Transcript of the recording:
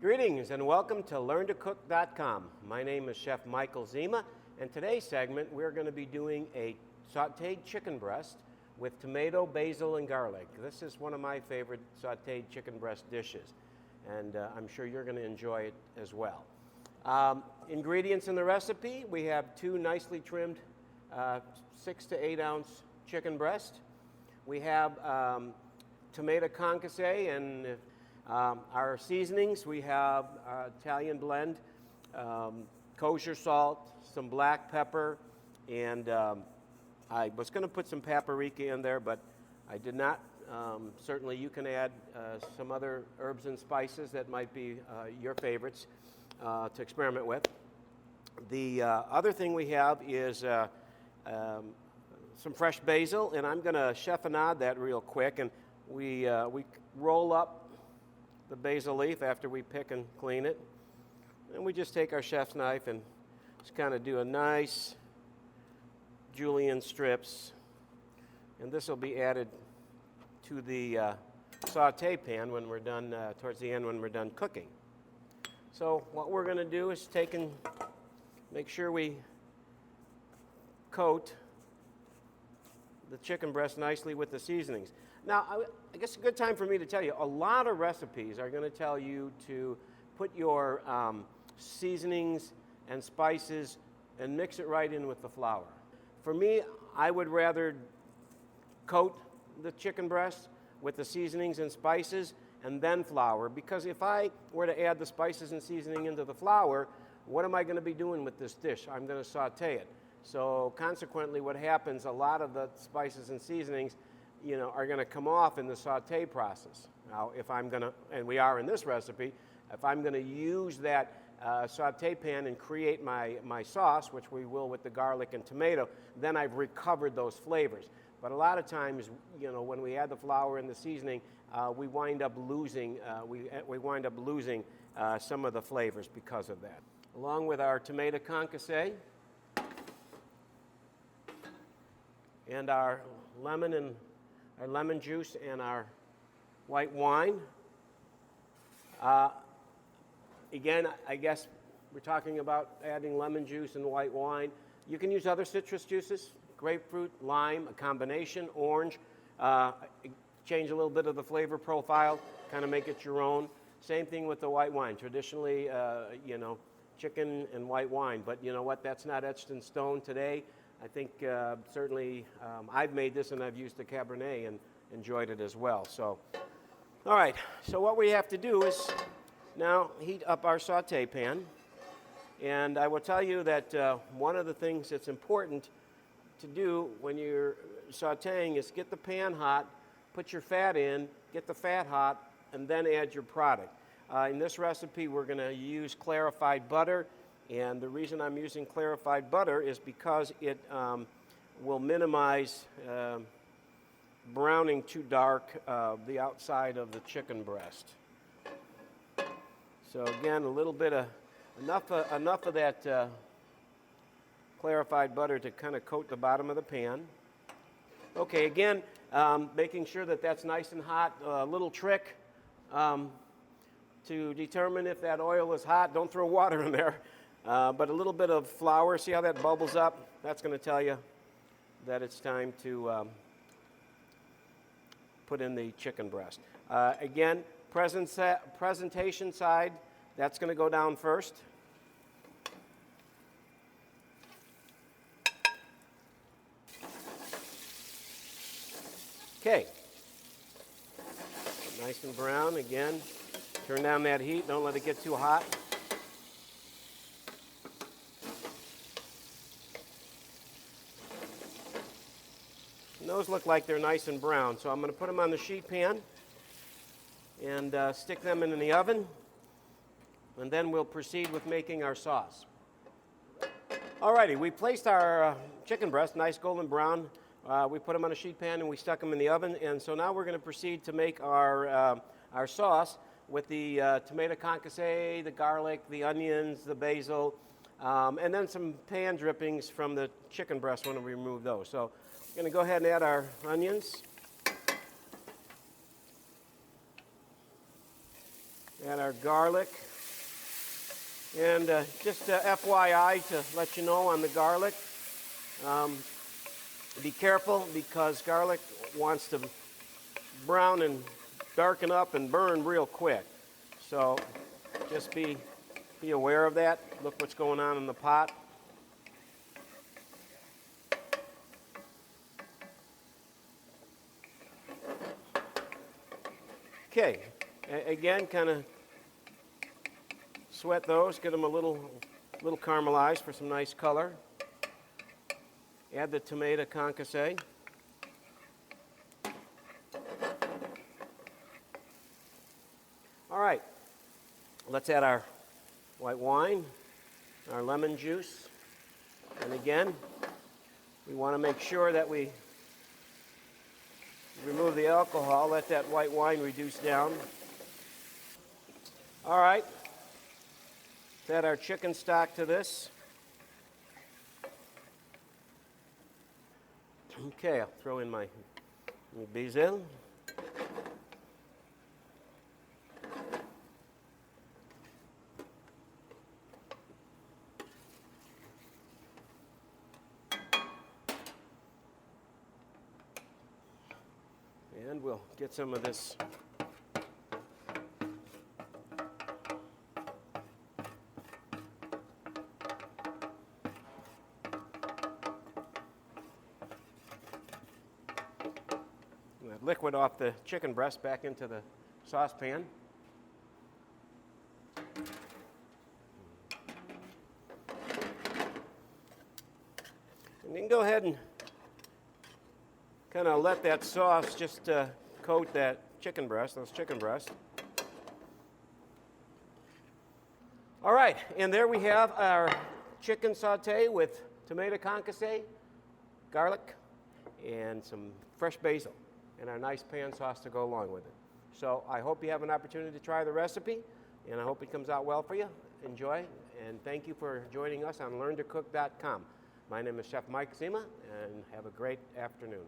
Greetings and welcome to LearnToCook.com. My name is Chef Michael Zima, and today's segment we're going to be doing a sauteed chicken breast with tomato, basil, and garlic. This is one of my favorite sauteed chicken breast dishes, and I'm sure you're going to enjoy it as well. Ingredients in the recipe: we have 2 nicely trimmed 6 to 8 ounce chicken breast. We have tomato concasse and our seasonings. We have Italian blend, kosher salt, some black pepper, and I was going to put some paprika in there, but I did not. Certainly you can add some other herbs and spices that might be your favorites to experiment with. The other thing we have is some fresh basil, and I'm going to chiffonade that real quick. And we roll up the basil leaf after we pick and clean it, and we just take our chef's knife and just kind of do a nice julienne strips, and this will be added to the saute pan when we're done, towards the end when we're done cooking. So what we're going to do is take and make sure we coat the chicken breast nicely with the seasonings. Now, I guess a good time for me to tell you, a lot of recipes are going to tell you to put your seasonings and spices and mix it right in with the flour. For me, I would rather coat the chicken breast with the seasonings and spices and then flour, because if I were to add the spices and seasoning into the flour, what am I going to be doing with this dish? I'm going to saute it. So consequently, what happens, a lot of the spices and seasonings, are going to come off in the saute process. Now, if I'm going to, and we are in this recipe, if I'm going to use that saute pan and create my sauce, which we will with the garlic and tomato, then I've recovered those flavors. But a lot of times, when we add the flour and the seasoning, we wind up losing some of the flavors because of that. Along with our tomato concasse and our lemon juice and our white wine. Again, I guess we're talking about adding lemon juice and white wine. You can use other citrus juices, grapefruit, lime, a combination, orange. Change a little bit of the flavor profile, kind of make it your own. Same thing with the white wine. Traditionally, chicken and white wine, but you know what? That's not etched in stone today. I think certainly I've made this and I've used the Cabernet and enjoyed it as well. So, all right, so what we have to do is now heat up our saute pan. And I will tell you that one of the things that's important to do when you're sauteing is get the pan hot, put your fat in, get the fat hot, and then add your product. In this recipe, we're going to use clarified butter. And the reason I'm using clarified butter is because it will minimize browning too dark the outside of the chicken breast. So again, a little bit of enough of that clarified butter to kind of coat the bottom of the pan. Okay, again, making sure that that's nice and hot. A little trick to determine if that oil is hot: don't throw water in there. But a little bit of flour, see how that bubbles up? That's going to tell you that it's time to put in the chicken breast. Again, presentation side, that's going to go down first. Okay. Nice and brown. Again, turn down that heat. Don't let it get too hot. And those look like they're nice and brown, so I'm going to put them on the sheet pan and stick them in the oven, and then we'll proceed with making our sauce. Alrighty, we placed our chicken breast, nice golden brown. We put them on a sheet pan and we stuck them in the oven, and so now we're going to proceed to make our sauce with the tomato concasse, the garlic, the onions, the basil, and then some pan drippings from the chicken breast when we remove those. So we're going to go ahead and add our onions. Add our garlic. And just FYI to let you know on the garlic, be careful because garlic wants to brown and darken up and burn real quick. So just be aware of that. Look what's going on in the pot. Okay, again, kind of sweat those, get them a little caramelized for some nice color. Add the tomato concasse. All right, let's add our white wine, our lemon juice. And again, we want to make sure that we remove the alcohol, let that white wine reduce down. All right, let's add our chicken stock to this. Okay, I'll throw in my basil. And we'll get some of this liquid off the chicken breast back into the saucepan. And then go ahead and kind of let that sauce just coat that chicken breast, those chicken breasts. All right, and there we have our chicken saute with tomato concasse, garlic, and some fresh basil, and our nice pan sauce to go along with it. So I hope you have an opportunity to try the recipe, and I hope it comes out well for you. Enjoy, and thank you for joining us on LearnToCook.com. My name is Chef Mike Zima, and have a great afternoon.